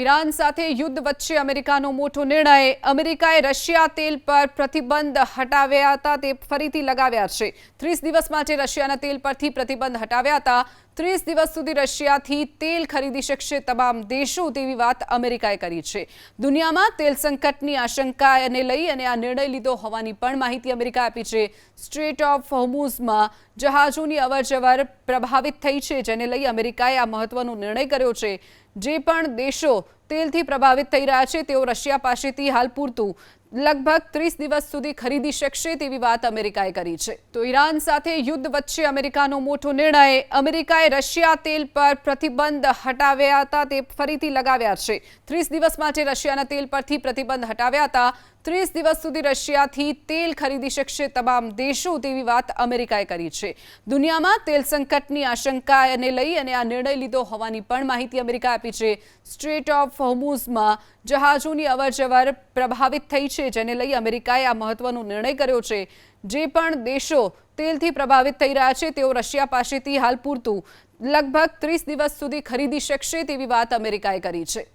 Iran સાથે યુદ્ધ વચ્ચે અમેરિકાનો મોટો નિર્ણય। અમેરિકાએ રશિયા તેલ પર પ્રતિબંધ હટાવ્યા હતા તે ફરીથી લગાવ્યા છે। 30 દિવસ માટે રશિયાના તેલ પરથી પ્રતિબંધ હટાવ્યા હતા। 30 દિવસ સુધી રશિયાથી તેલ ખરીદી શકશે તમામ દેશો તેવી વાત અમેરિકાએ કરી છે। દુનિયામાં તેલ સંકટની આશંકાને લઈ અને આ નિર્ણય લીધો હોવાની પણ માહિતી અમેરિકાએ આપી છે। સ્ટ્રેટ ઓફ હોર્મુઝમાં જહાજોની અવરજવર પ્રભાવિત થઈ છે, જેને લઈ અમેરિકાએ આ મહત્વનો નિર્ણય કર્યો છે। જે પણ દેશો તેલથી પ્રભાવિત થઈ રહ્યા છે તેઓ રશિયા પાસેથી હાલ પૂરતું લગભગ 30 દિવસ સુધી ખરીદી શકશે તેવી વાત અમેરિકાએ કરી છે। તો ઈરાન સાથે યુદ્ધ વચ્ચે અમેરિકાનો મોટો નિર્ણય। અમેરિકાએ રશિયા તેલ પર પ્રતિબંધ હટાવ્યા હતા તે ફરીથી લગાવ્યા છે। 30 દિવસ માટે રશિયાના તેલ પરથી પ્રતિબંધ હટાવ્યા હતા। 30 દિવસ સુધી રશિયાથી તેલ ખરીદી શકશે તમામ દેશો તેવી વાત અમેરિકાએ કરી છે। દુનિયામાં તેલ સંકટની આશંકાને લઈ અને આ નિર્ણય લીધો હોવાની પણ માહિતી અમેરિકાએ આપી છે। સ્ટ્રેટ ઓફ હોર્મુઝમાં જહાજોની અવરજવર પ્રભાવિત થઈ છે, જેને લઈ અમેરિકાએ આ મહત્વનો નિર્ણય કર્યો છે। જે પણ દેશો તેલથી પ્રભાવિત થઈ રહ્યા છે તેઓ રશિયા પાસેથી હાલ પૂરતું લગભગ 30 દિવસ સુધી ખરીદી શકશે તેવી વાત અમેરિકાએ કરી છે।